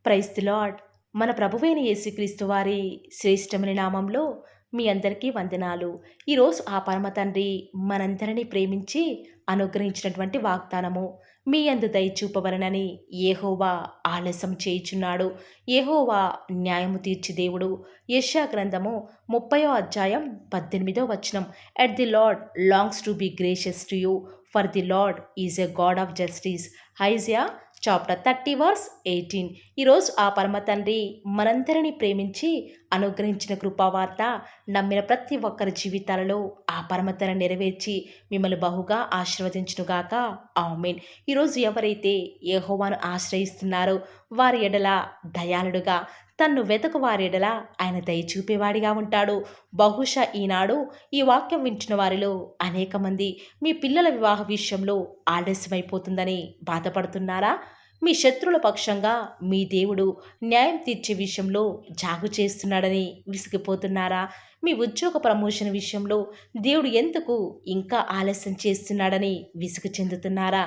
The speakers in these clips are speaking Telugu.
Praise the lord. మన ప్రభువైన యేసుక్రీస్తు వారి శ్రేష్టమైన నామంలో మీ అందరికీ వందనాలు. ఈరోజు ఆ పరమ తండ్రి మనందరినీ ప్రేమించి అనుగ్రహించినటువంటి వాగ్దానము, మీ యందు దయ చూపవలనని యెహోవా ఆలస్యం చేయుచున్నాడు. యెహోవా న్యాయము తీర్చి దేవుడు. యెషయా గ్రంథము 30వ అధ్యాయం 18వ వచనం. Yet the Lord longs to be gracious to you, for the Lord is a God of justice. Isaiah chapter 30 verse 18. ఈరోజు ఆ పరమ తండ్రి మనందరినీ ప్రేమించి అనుగ్రహించిన కృపావార్త నమ్మిన ప్రతి ఒక్కరి జీవితాలలో ఆ పరమ తండ్రి నెరవేర్చి మిమ్మల్ని బహుగా ఆశీర్వదించునుగాక. ఆమేన్. ఈరోజు ఎవరైతే యెహోవాను ఆశ్రయిస్తున్నారో వారి ఎడల దయాళుడుగా, తన్ను వెతకు వారి ఎడల ఆయన దయ చూపేవాడిగా ఉంటాడు. బహుశా ఈనాడు ఈ వాక్యం వింటున్న వారిలో అనేక మంది మీ పిల్లల వివాహ విషయంలో ఆలస్యమైపోతుందని బాధపడుతున్నారా? మీ శత్రువుల పక్షంగా మీ దేవుడు న్యాయం తీర్చే విషయంలో జాగు చేస్తున్నాడని విసిగిపోతున్నారా? మీ ఉద్యోగ ప్రమోషన్ విషయంలో దేవుడు ఎందుకు ఇంకా ఆలస్యం చేస్తున్నాడని విసుగు చెందుతున్నారా?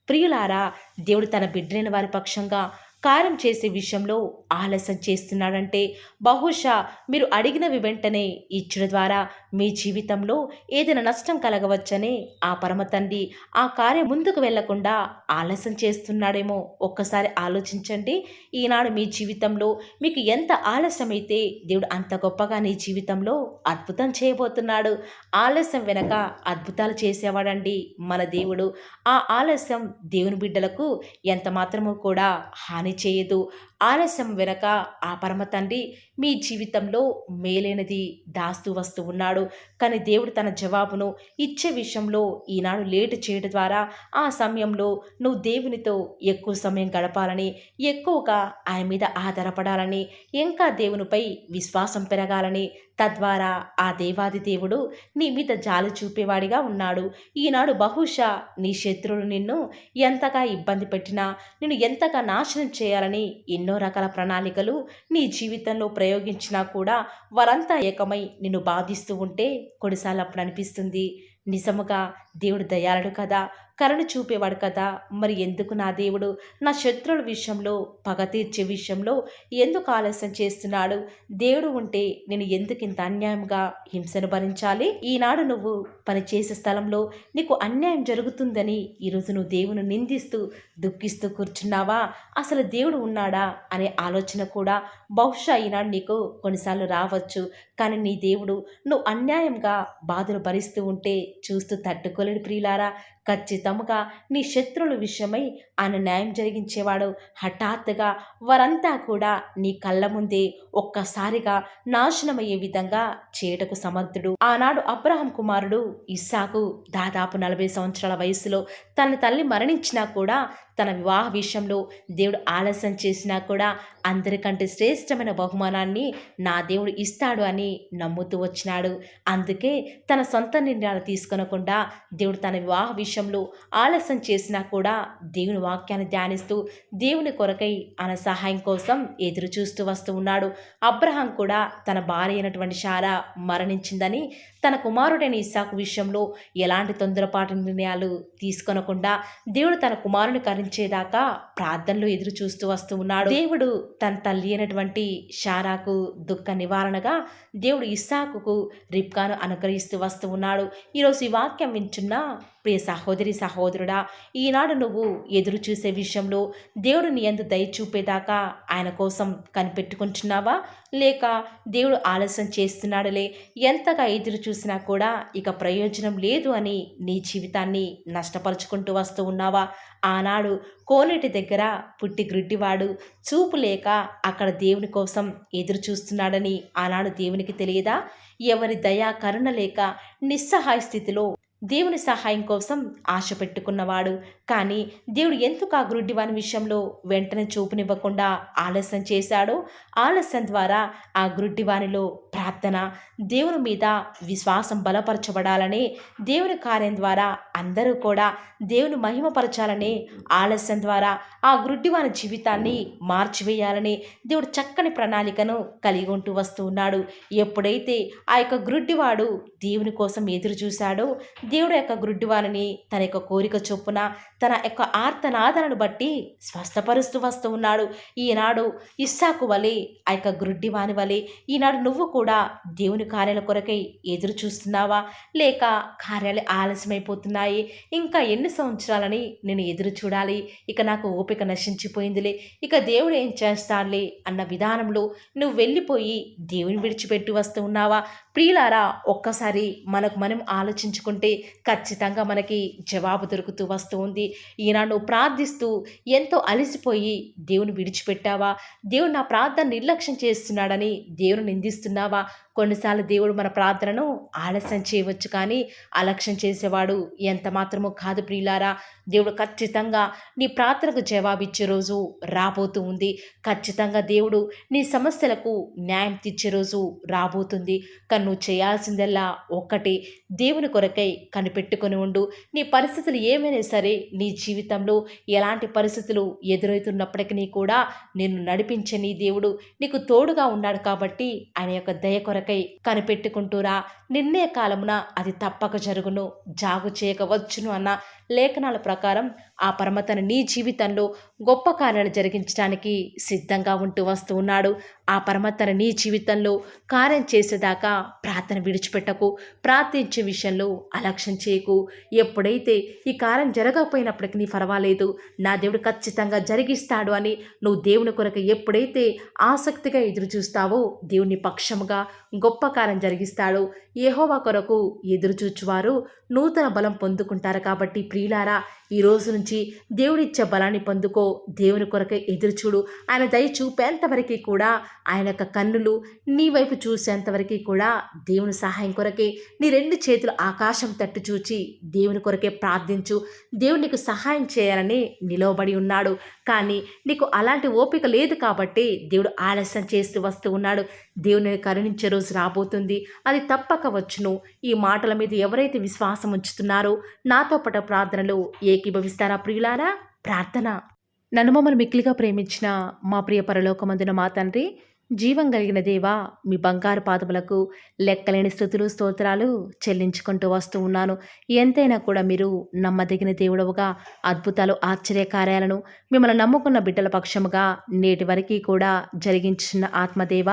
ప్రియులారా, దేవుడు తన బిడ్డలైన వారి పక్షంగా కార్యం చేసే విషయంలో ఆలస్యం చేస్తున్నాడంటే బహుశా మీరు అడిగినవి వెంటనే ఇచ్చడం ద్వారా మీ జీవితంలో ఏదైనా నష్టం కలగవచ్చనే ఆ పరమ తండ్రి ఆ కార్యం ముందుకు వెళ్లకుండా ఆలస్యం చేస్తున్నాడేమో ఒక్కసారి ఆలోచించండి. ఈనాడు మీ జీవితంలో మీకు ఎంత ఆలస్యమైతే దేవుడు అంత గొప్పగా నీ జీవితంలో అద్భుతం చేయబోతున్నాడు. ఆలస్యం వెనక అద్భుతాలు చేసేవాడండి మన దేవుడు. ఆ ఆలస్యం దేవుని బిడ్డలకు ఎంత మాత్రమూ కూడా హాని చేయదు. ఆలస్యం వెనక ఆ పరమ తండ్రి మీ జీవితంలో మేలైనది దాస్తూ వస్తూ ఉన్నాడు. కానీ దేవుడు తన జవాబును ఇచ్చే విషయంలో ఈనాడు లేటు చేయడం ద్వారా ఆ సమయంలో నువ్వు దేవునితో ఎక్కువ సమయం గడపాలని, ఎక్కువగా ఆయన మీద ఆధారపడాలని, ఇంకా దేవునిపై విశ్వాసం పెరగాలని, తద్వారా ఆ దేవాది దేవుడు నీ మీద జాలి చూపేవాడిగా ఉన్నాడు. ఈనాడు బహుశా నీ శత్రువులు నిన్ను ఎంతగా ఇబ్బంది పెట్టినా, నిన్ను ఎంతగా నాశనం చేయాలని ఎన్నో రకాల ప్రణాళికలు నీ జీవితంలో ప్రయోగించినా కూడా వారంతా ఏకమై నిన్ను బాధిస్తూ ఉంటే కొన్నిసార్లు అప్పుడు అనిపిస్తుంది, నిజముగా దేవుడు దయాళుడు కదా, కరుణ చూపేవాడు కదా, మరి ఎందుకు నా దేవుడు నా శత్రువుల విషయంలో, పగ తీర్చే విషయంలో ఎందుకు ఆలస్యం చేస్తున్నాడు? దేవుడు ఉంటే నేను ఎందుకు ఇంత అన్యాయంగా హింసను భరించాలి? ఈనాడు నువ్వు పనిచేసే స్థలంలో నీకు అన్యాయం జరుగుతుందని ఈరోజు నువ్వు దేవుని నిందిస్తూ దుఃఖిస్తూ కూర్చున్నావా? అసలు దేవుడు ఉన్నాడా అనే ఆలోచన కూడా బహుశా ఈనాడు నీకు కొన్నిసార్లు రావచ్చు. కానీ నీ దేవుడు నువ్వు అన్యాయంగా బాధలు భరిస్తూ ఉంటే చూస్తూ తట్టుకోలేడు ప్రియులారా. ఖచ్చితంగా నీ శత్రువుల విషయమై ఆయన న్యాయం జరిగించేవాడు. హఠాత్తుగా వారంతా కూడా నీ కళ్ళ ముందే ఒక్కసారిగా నాశనమయ్యే విధంగా చేయటకు సమర్థుడు. ఆనాడు అబ్రహాం కుమారుడు ఇస్సాకు దాదాపు 40 సంవత్సరాల వయసులో తన తల్లి మరణించినా కూడా తన వివాహ విషయంలో దేవుడు ఆలస్యం చేసినా కూడా అందరికంటే శ్రేష్టమైన బహుమానాన్ని నా దేవుడు ఇస్తాడు అని నమ్ముతూ వచ్చినాడు. అందుకే తన సొంత నిర్ణయాలు తీసుకొనకుండా దేవుడు తన వివాహ విషయంలో ఆలస్యం చేసినా కూడా దేవుని వాక్యాన్ని ధ్యానిస్తూ దేవుని కొరకై ఆయన సహాయం కోసం ఎదురు చూస్తూ వస్తూ ఉన్నాడు. అబ్రహాం కూడా తన భార్య అయినటువంటి శారా మరణించిందని తన కుమారుడైన ఇస్సాకు విషయంలో ఎలాంటి తొందరపాటు నిర్ణయాలు తీసుకొనకుండా దేవుడు తన కుమారుని కరించేదాకా ప్రార్థనలు ఎదురు చూస్తూ వస్తూ ఉన్నాడు. దేవుడు తన తల్లి అయినటువంటి శారాకు దుఃఖ నివారణగా దేవుడు ఇస్సాకుకు రిబ్కాను అనుగ్రహిస్తూ వస్తూ ఉన్నాడు. ఈరోజు ఈ వాక్యం వింటున్న ప్రియ సహోదరి సహోదరుడా, ఈనాడు నువ్వు ఎదురు చూసే విషయంలో దేవుడు నీ యందు దయ చూపేదాకా ఆయన కోసం కనిపెట్టుకుంటున్నావా? లేక దేవుడు ఆలస్యం చేస్తున్నాడులే, ఎంతగా ఎదురు చూసినా కూడా ఇక ప్రయోజనం లేదు అని నీ జీవితాన్ని నష్టపరుచుకుంటూ వస్తూ ఉన్నావా? ఆనాడు కోనేటి దగ్గర పుట్టి గ్రుడ్డివాడు చూపు లేక అక్కడ దేవుని కోసం ఎదురు చూస్తున్నాడని ఆనాడు దేవునికి తెలియదా? ఎవరి దయా కరుణ లేక నిస్సహాయ స్థితిలో దేవుని సహాయం కోసం ఆశ పెట్టుకున్నవాడు. కానీ దేవుడు ఎందుకు ఆ గ్రుడ్డివాని విషయంలో వెంటనే చూపునివ్వకుండా ఆలస్యం చేశాడో, ఆలస్యం ద్వారా ఆ గ్రుడ్డివానిలో ప్రార్థన, దేవుని మీద విశ్వాసం బలపరచబడాలని, దేవుని కార్యం ద్వారా అందరూ కూడా దేవుని మహిమపరచాలని, ఆలస్యం ద్వారా ఆ గ్రుడ్డివాని జీవితాన్ని మార్చివేయాలని దేవుడు చక్కని ప్రణాళికను కలిగి ఉంటూ వస్తూ ఉన్నాడు. ఎప్పుడైతే ఆ యొక్క గ్రుడ్డివాడు దేవుని కోసం ఎదురు చూశాడో దేవుడు యొక్క గ్రుడ్డివారిని తన యొక్క కోరిక చొప్పున తన యొక్క ఆర్తనాదనను బట్టి స్వస్థపరుస్తూ వస్తూ ఉన్నాడు. ఈనాడు ఇస్సాకు వలె ఆ యొక్క గ్రుడ్డివాని వలె ఈనాడు నువ్వు కూడా దేవుని కార్యాల కొరకై ఎదురు చూస్తున్నావా? లేక కార్యాలు ఆలస్యమైపోతున్నాయి, ఇంకా ఎన్ని సంవత్సరాలని నేను ఎదురు చూడాలి, ఇక నాకు ఓపిక నశించిపోయిందిలే, ఇక దేవుడు ఏం చేస్తాడులే అన్న విధానంలో నువ్వు వెళ్ళిపోయి దేవుని విడిచిపెట్టి వస్తూ ఉన్నావా? ప్రియులారా, ఒక్కసారి మనకు మనం ఆలోచించుకుంటే ఖచ్చితంగా మనకి జవాబు దొరుకుతూ వస్తూ ఉంది. ఈనాడు నువ్వు ప్రార్థిస్తూ ఎంతో అలసిపోయి దేవుని విడిచిపెట్టావా? దేవుడు నా ప్రార్థన నిర్లక్ష్యం చేస్తున్నాడని దేవుని నిందిస్తున్నావా? కొన్నిసార్లు దేవుడు మన ప్రార్థనను ఆలస్యం చేయవచ్చు, కానీ అలక్ష్యం చేసేవాడు ఎంత మాత్రమూ కాదు ప్రియులారా. దేవుడు ఖచ్చితంగా నీ ప్రార్థనకు జవాబిచ్చే రోజు రాబోతూ ఉంది. ఖచ్చితంగా దేవుడు నీ సమస్యలకు న్యాయం తీర్చే రోజు రాబోతుంది. కానీ నువ్వు చేయాల్సిందల్లా ఒక్కటే, దేవుని కొరకై కనిపెట్టుకొని ఉండు. నీ పరిస్థితులు ఏమైనా సరే, నీ జీవితంలో ఎలాంటి పరిస్థితులు ఎదురవుతున్నప్పటికీ కూడా నిన్ను నడిపించే నీ దేవుడు నీకు తోడుగా ఉన్నాడు. కాబట్టి ఆయన యొక్క దయ కొరకై కనిపెట్టుకుంటూరా. నిర్ణయ కాలమున అది తప్పక జరుగును, జాగు చేయకవచ్చును అన్న లేఖనాల ప్రకారం ఆ పరమతను నీ జీవితంలో గొప్ప కార్యాలు జరిగించడానికి సిద్ధంగా ఉంటూ వస్తూ ఉన్నాడు. ఆ పరమతను నీ జీవితంలో కార్యం చేసేదాకా ప్రార్థన విడిచిపెట్టకు. ప్రార్థించే విషయంలో అలక్ష్యం చేయకు. ఎప్పుడైతే ఈ కార్యం జరగకపోయినప్పటికీ పర్వాలేదు, నా దేవుడు ఖచ్చితంగా జరిగిస్తాడు అని నువ్వు దేవుని కొరకు ఎప్పుడైతే ఆసక్తిగా ఎదురు చూస్తావో, దేవుని పక్షముగా గొప్ప కార్యం జరిగిస్తాడు. యెహోవా కొరకు ఎదురు చూచువారు నూతన బలం పొందుకుంటారు. కాబట్టి ప్రియులారా, ఈ రోజు నుంచి దేవుడిచ్చే బలాన్ని పొందుకో. దేవుని కొరకై ఎదురుచూడు. ఆయన దయ చూపేంతవరకు కూడా, ఆయన యొక్క కన్నులు నీ వైపు చూసేంతవరకు కూడా దేవుని సహాయం కొరకే నీ రెండు చేతులు ఆకాశం తట్టు చూచి దేవుని కొరకే ప్రార్థించు. దేవుడు నీకు సహాయం చేయాలని నిలవబడి ఉన్నాడు. కానీ నీకు అలాంటి ఓపిక లేదు కాబట్టి దేవుడు ఆలస్యం చేస్తూ వస్తూ ఉన్నాడు. దేవుని కరుణించే రోజు రాబోతుంది, అది తప్పక వచ్చును. ఈ మాటల మీద ఎవరైతే విశ్వాసం ఉంచుతున్నారో నాతో పాటు ప్రార్థనలో ఏకీభవిస్తారా ప్రియులారా? ప్రార్థన. నన్ను మమ్మల్ని మిక్కిలిగా ప్రేమించిన మా ప్రియ పరలోకమందున మా తండ్రి, జీవం కలిగిన దేవా, మీ బంగారు పాదములకు లెక్కలేని స్తుతులు స్తోత్రాలు చెల్లించుకుంటూ వస్తూ ఉన్నాను. ఎంతైనా కూడా మీరు నమ్మదగిన దేవుడవుగా అద్భుతాలు ఆశ్చర్యకార్యాలను మిమ్మల్ని నమ్ముకున్న బిడ్డల పక్షముగా నేటి వరకు కూడా జరిగించిన ఆత్మదేవ,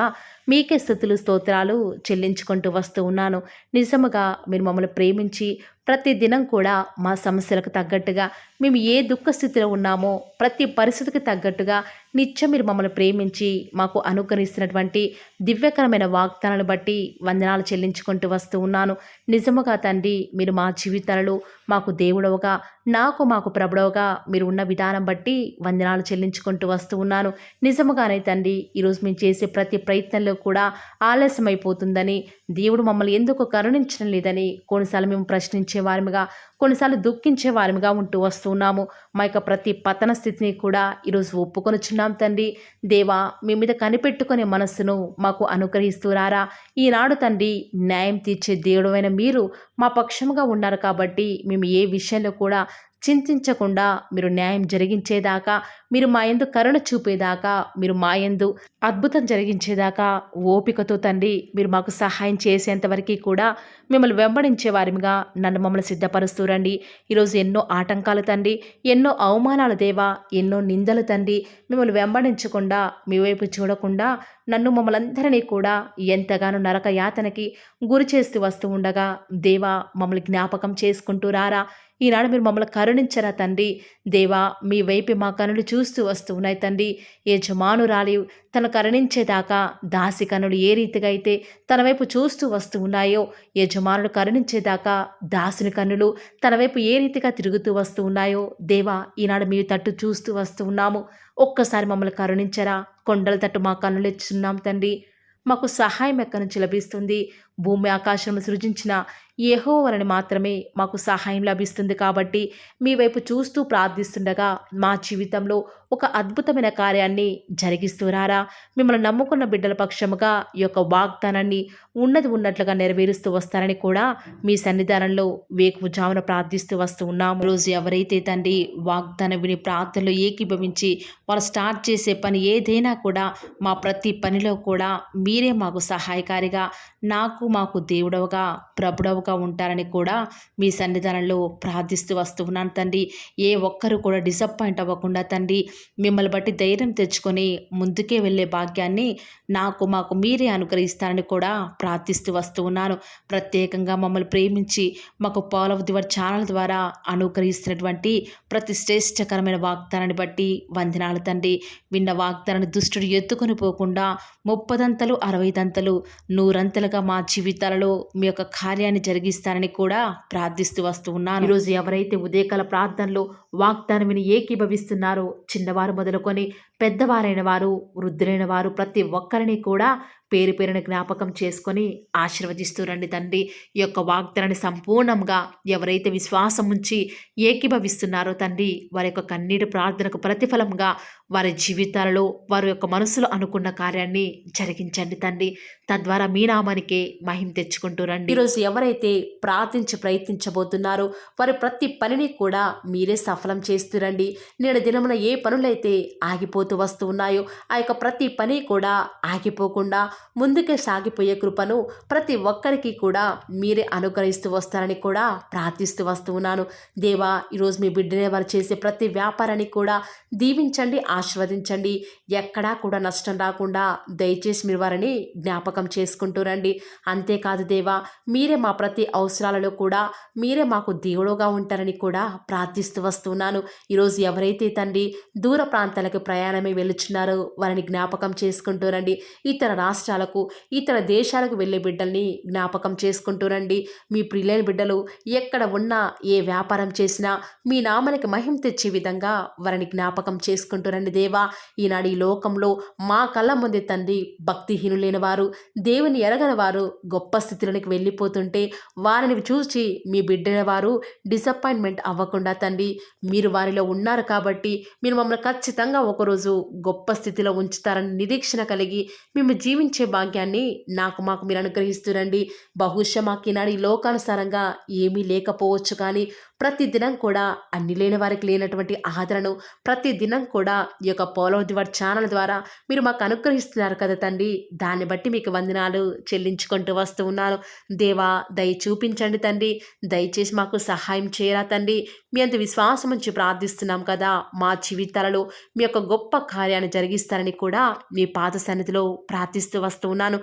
మీకే స్తుతులు స్తోత్రాలు చెల్లించుకుంటూ వస్తూ ఉన్నాను. నిజముగా మీరు మమ్మల్ని ప్రేమించి ప్రతి దినం కూడా మా సమస్యలకు తగ్గట్టుగా, మేము ఏ దుఃఖ స్థితిలో ఉన్నామో ప్రతి పరిస్థితికి తగ్గట్టుగా నిత్యం మీరు మమ్మల్ని ప్రేమించి మాకు అనుగ్రహిస్తున్నటువంటి దివ్యకరమైన వాగ్దానాలను బట్టి వందనాలు చెల్లించుకుంటూ వస్తూ ఉన్నాను. నిజముగా తండ్రి, మీరు మా జీవితాలలో మాకు దేవుడవుగా, మాకు ప్రభుడవుగా మీరు ఉన్న విధానం బట్టి వందనాలు చెల్లించుకుంటూ వస్తూ ఉన్నాను. నిజముగానే తండ్రి, ఈరోజు మేము చేసే ప్రతి ప్రయత్నంలో కూడా ఆలస్యమైపోతుందని, దేవుడు మమ్మల్ని ఎందుకు కరుణించడం లేదని కొన్నిసార్లు మేము ప్రశ్నించే వారిగా, కొన్నిసార్లు దుఃఖించే వారిగా ఉంటూ వస్తున్నాము. మా యొక్క ప్రతి పతన స్థితిని కూడా ఈరోజు ఒప్పుకొనుచున్నాం తండ్రి. దేవా, మీ మీద కనిపెట్టుకునే మనస్సును మాకు అనుగ్రహిస్తూ రారా. ఈనాడు తండ్రి, న్యాయం తీర్చే దేవుడైన మీరు మా పక్షముగా ఉన్నారు కాబట్టి మేము ఏ విషయంలో కూడా చింతించకుండా మీరు న్యాయం జరిగించేదాకా, మీరు మా యందు కరుణ చూపేదాకా, మీరు మా యందు అద్భుతం జరిగించేదాకా ఓపికతో తండ్రి మీరు మాకు సహాయం చేసేంతవరకు కూడా మిమ్మల్ని వెంబడించే వారిగా మమ్మల్ని సిద్ధపరుస్తూ రండి. ఈరోజు ఎన్నో ఆటంకాలు తండ్రి, ఎన్నో అవమానాలు దేవా, ఎన్నో నిందలు తండ్రి, మిమ్మల్ని వెంబడించకుండా, మీ వైపు చూడకుండా మమ్మల్ని అందరినీ కూడా ఎంతగానో నరక యాతనకి గురి చేస్తూ వస్తూ ఉండగా, దేవా మమ్మల్ని జ్ఞాపకం చేసుకుంటూ రారా. ఈనాడు మీరు మమ్మల్ని కరుణించరా తండ్రి. దేవా, మీ వైపు మా కనులు చూస్తూ వస్తూ ఉన్నాయి తండ్రి. యజమానురాలి తను కరుణించేదాకా దాసి కనులు ఏ రీతిగా అయితే తన వైపు చూస్తూ వస్తూ ఉన్నాయో, యజమానుడు కరుణించేదాకా దాసుని కన్నులు తన వైపు ఏ రీతిగా తిరుగుతూ వస్తూ ఉన్నాయో, దేవా ఈనాడు మీ తట్టు చూస్తూ వస్తూ ఉన్నాము. ఒక్కసారి మమ్మల్ని కరుణించరా. కొండల తట్టు మా కన్నులు ఇచ్చున్నాం తండ్రి. మాకు సహాయం ఎక్కడి నుంచి లభిస్తుంది? భూమి ఆకాశం సృజించిన యెహోవాని మాత్రమే మాకు సహాయం లభిస్తుంది. కాబట్టి మీ వైపు చూస్తూ ప్రార్థిస్తుండగా మా జీవితంలో ఒక అద్భుతమైన కార్యాన్ని జరిగిస్తూ రారా. మిమ్మల్ని నమ్ముకున్న బిడ్డల పక్షముగా ఈ యొక్క వాగ్దానాన్ని ఉన్నట్లుగా నెరవేరుస్తూ వస్తారని కూడా మీ సన్నిధానంలో వేకువజామున ప్రార్థిస్తూ వస్తూ ఉన్నాము. రోజు ఎవరైతే తండ్రి వాగ్దానం విని ప్రార్థనలో ఏకీభవించి వాళ్ళు స్టార్ట్ చేసే పని ఏదైనా కూడా, మా ప్రతి పనిలో కూడా మీరే మాకు సహాయకారిగా, నాకు మాకు దేవుడవుగా ప్రభుడవుగా ఉంటారని కూడా మీ సన్నిధానంలో ప్రార్థిస్తూ వస్తూ ఉన్నాను తండ్రి. ఏ ఒక్కరు కూడా డిసప్పాయింట్ అవ్వకుండా తండ్రి మిమ్మల్ని బట్టి ధైర్యం తెచ్చుకొని ముందుకే వెళ్ళే భాగ్యాన్ని మాకు మీరే అనుగ్రహిస్తారని కూడా ప్రార్థిస్తూ వస్తూ ఉన్నాను. ప్రత్యేకంగా మమ్మల్ని ప్రేమించి మాకు Paul of the word channel ద్వారా అనుగ్రహిస్తున్నటువంటి ప్రతి శ్రేష్టకరమైన వాగ్దానాన్ని బట్టి వందనాలు తండ్రి. విన్న వాగ్దానాన్ని దుష్టుడు ఎత్తుకొని పోకుండా 30 60 100 మా జీవితాలలో మీ యొక్క కార్యాన్ని జరిగిస్తారని కూడా ప్రార్థిస్తూ వస్తూ ఉన్నాను. ఈరోజు ఎవరైతే ఉదయకాల ప్రార్థనలో వాగ్దానం విని ఏకీభవిస్తున్నారో చిన్నవారు మొదలుకొని పెద్దవారైన వారు వృద్ధులైన వారు ప్రతి ఒక్కరిని కూడా పేరు పేరున జ్ఞాపకం చేసుకొని ఆశీర్వదిస్తూ రండి తండ్రి. ఈ యొక్క వాగ్దానాన్ని సంపూర్ణంగా ఎవరైతే విశ్వాసం ఉంచి ఏకీభవిస్తున్నారో తండ్రి వారి యొక్క కన్నీటి ప్రార్థనకు ప్రతిఫలంగా వారి జీవితాలలో వారి యొక్క మనసులో అనుకున్న కార్యాన్ని జరిగించండి తండ్రి. తద్వారా మీ నామానికే మహిమ తెచ్చుకుంటూ రండి. ఈరోజు ఎవరైతే ప్రయత్నించబోతున్నారో వారి ప్రతి పనిని కూడా మీరే సఫలం చేస్తురండి. నేడు దినమున ఏ పనులైతే ఆగిపోతూ వస్తూ ఉన్నాయో ఆ యొక్క ప్రతి పని కూడా ఆగిపోకుండా ముందుకే సాగిపోయే కృపను ప్రతి ఒక్కరికి కూడా మీరే అనుగ్రహిస్తూ వస్తారని కూడా ప్రార్థిస్తూ వస్తూ ఉన్నాను. దేవా, ఈరోజు మీ బిడ్డనే వారు చేసే ప్రతి వ్యాపారాన్ని కూడా దీవించండి, ఆశీర్వదించండి. ఎక్కడా కూడా నష్టం రాకుండా దయచేసి మీరు వారిని జ్ఞాపకం చేసుకుంటూ రండి. అంతేకాదు దేవా, మీరే మా ప్రతి అవసరాలలో కూడా మీరే మాకు దేవుడుగా ఉంటారని కూడా ప్రార్థిస్తూ వస్తున్నాను. ఈరోజు ఎవరైతే తండ్రి దూర ప్రాంతాలకు ప్రయాణమే వెళుచున్నారో వారిని జ్ఞాపకం చేసుకుంటూ రండి. ఇతర రాష్ట్రాలకు ఇతర దేశాలకు వెళ్ళే బిడ్డల్ని జ్ఞాపకం చేసుకుంటూ రండి. మీ ప్రియులైన బిడ్డలు ఎక్కడ ఉన్నా ఏ వ్యాపారం చేసినా మీ నామానికి మహిమ తెచ్చే విధంగా వారిని జ్ఞాపకం చేసుకుంటూ రండి దేవా. ఈనాడు ఈ లోకంలో మా కళ్ళ ముందే తండ్రి భక్తిహీనులైన వారు దేవుని ఎరగని వారు గొప్ప స్థితిలోనికి వెళ్ళిపోతుంటే వారిని చూసి మీ బిడ్డల వారు డిసప్పాయింట్మెంట్ అవ్వకుండా తండ్రి మీరు వారిలో ఉన్నారు కాబట్టి మీరు మమ్మల్ని ఖచ్చితంగా ఒకరోజు గొప్ప స్థితిలో ఉంచుతారని నిరీక్షణ కలిగి మేము జీవించే భాగ్యాన్ని మాకు మీరు అనుగ్రహిస్తురండి. బహుశా మాకు ఈనాడు ఈ లోకానుసారంగా ఏమీ లేకపోవచ్చు, కానీ ప్రతిదినం కూడా అన్ని లేని వారికి లేనటువంటి ఆదరణను ప్రతిదినం కూడా ఈ యొక్క Paul of the word channel ద్వారా మీరు మాకు అనుగ్రహిస్తున్నారు కదా తండ్రి. దాన్ని బట్టి మీకు వందనాలు చెల్లించుకుంటూ వస్తూ ఉన్నాను. దేవా, దయ చూపించండి తండ్రి. దయచేసి మాకు సహాయం చేయరా తండ్రి. మీ అంత విశ్వాసం నుంచి ప్రార్థిస్తున్నాం కదా, మా జీవితాలలో మీ యొక్క గొప్ప కార్యాన్ని జరిగిస్తారని కూడా మీ పాద సన్నిధిలో ప్రార్థిస్తూ వస్తూ ఉన్నాను.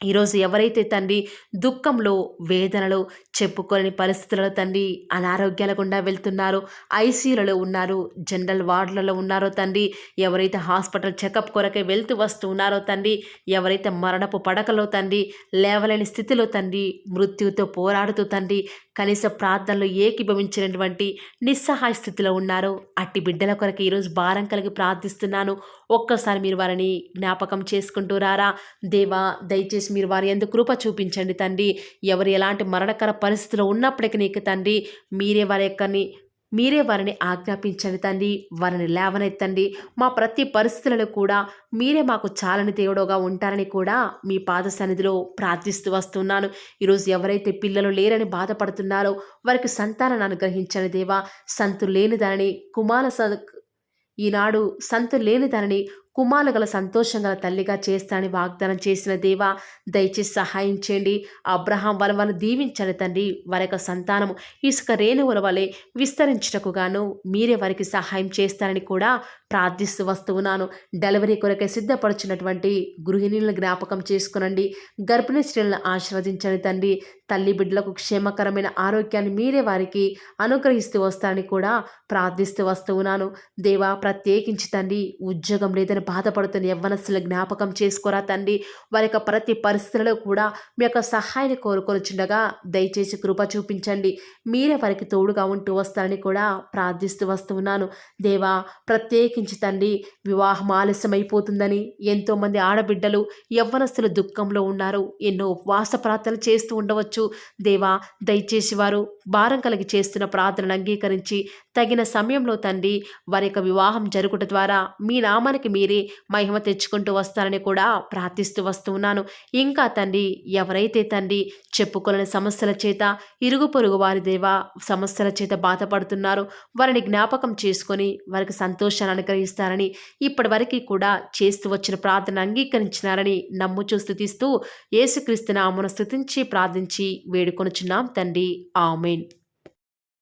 ఈరోజు ఎవరైతే తండ్రి దుఃఖంలో వేదనలో చెప్పుకోలేని పరిస్థితులలో తండ్రి అనారోగ్యాల గుండా వెళ్తున్నారో, ఐసీయూలలో ఉన్నారు, జనరల్ వార్డులలో ఉన్నారో తండ్రి, ఎవరైతే హాస్పిటల్ చెకప్ కొరకే వెళ్తూ వస్తూ ఉన్నారో తండ్రి, ఎవరైతే మరణపు పడకలో తండ్రి లేవలేని స్థితిలో తండ్రి మృత్యుతో పోరాడుతూ తండ్రి కనీస ప్రార్థనలు ఏకీభవించినటువంటి నిస్సహాయ స్థితిలో ఉన్నారో అట్టి బిడ్డల కొరకు ఈరోజు భారం కలిగి ప్రార్థిస్తున్నాను. ఒక్కసారి మీరు వారిని జ్ఞాపకం చేసుకుంటూ రారా దేవా. దయచేసి మీరు వారి యందు కృప చూపించండి తండ్రి. ఎవరు ఎలాంటి మరణకర పరిస్థితిలో ఉన్నప్పటికీ నీకు తండ్రి మీరే వారిని ఆజ్ఞాపించండి తండ్రి. వారిని లేవనెత్తండి. మా ప్రతి పరిస్థితులలో కూడా మీరే మాకు చాలని దేవుడుగా ఉంటారని కూడా మీ పాద సన్నిధిలో ప్రార్థిస్తూ వస్తున్నాను. ఈరోజు ఎవరైతే పిల్లలు లేరని బాధపడుతున్నారో వారికి సంతానాన్ని అనుగ్రహించండి దేవా. ఈనాడు సంతు లేని దానిని కుమారులు గల సంతోషం గల తల్లిగా చేస్తానని వాగ్దానం చేసిన దేవా, దయచేసి సహాయం చేయండి. అబ్రహాం వారిని దీవించండి తండ్రి. వారి యొక్క సంతానము ఇసుక రేణువుల వలె విస్తరించుటకు గాను మీరే వారికి సహాయం చేస్తారని కూడా ప్రార్థిస్తూ వస్తూ ఉన్నాను. డెలివరీ కొరకే సిద్ధపడుచున్నటువంటి గృహిణులను జ్ఞాపకం చేసుకునండి. గర్భిణీ స్త్రీలను ఆశీర్వదించండి తండ్రి. తల్లి బిడ్డలకు క్షేమకరమైన ఆరోగ్యాన్ని మీరే వారికి అనుగ్రహిస్తూ వస్తారని కూడా ప్రార్థిస్తూ వస్తూ ఉన్నాను. దేవా, ప్రత్యేకించి తండ్రి ఉద్యోగం లేదని బాధపడుతున్న యవ్వనస్తుల జ్ఞాపకం చేసుకోరా తండ్రి. వారి యొక్క ప్రతి పరిస్థితులలో కూడా మీ యొక్క సహాయాన్ని కోరుకొనిచుండగా దయచేసి కృప చూపించండి. మీరే వారికి తోడుగా ఉంటూ వస్తారని కూడా ప్రార్థిస్తూ వస్తూ ఉన్నాను. దేవా, ప్రత్యేకించి తండ్రి వివాహం ఆలస్యమైపోతుందని ఎంతోమంది ఆడబిడ్డలు యవ్వనస్తులు దుఃఖంలో ఉన్నారు. ఎన్నో ఉపవాస ప్రార్థనలు చేస్తూ ఉండవచ్చు. దేవా, దయచేసి వారు భారం కలిగి చేస్తున్న ప్రార్థనను అంగీకరించి తగిన సమయంలో తండ్రి వారి యొక్క వివాహం జరుగుట ద్వారా మీ నామానికి మీరే నామానికి మహిమ తెచ్చుకుంటూ వస్తారని కూడా ప్రార్థిస్తూ వస్తూ ఉన్నాను. ఇంకా తండ్రి, ఎవరైతే తండ్రి చెప్పుకోలేని సమస్యల చేత, ఇరుగు పొరుగు వారి దేవా సమస్యల చేత బాధపడుతున్నారో వారిని జ్ఞాపకం చేసుకొని వారికి సంతోషాన్ని అనుగ్రహిస్తారని, ఇప్పటి వరకు కూడా చేస్తూ వచ్చిన ప్రార్థన అంగీకరించినారని నమ్ముచూ స్తుతిస్తూ యేసుక్రీస్తు నామమున స్తుతించి ప్రార్థించి వేడుకొనుచున్నాం తండ్రి. ఆమేన్.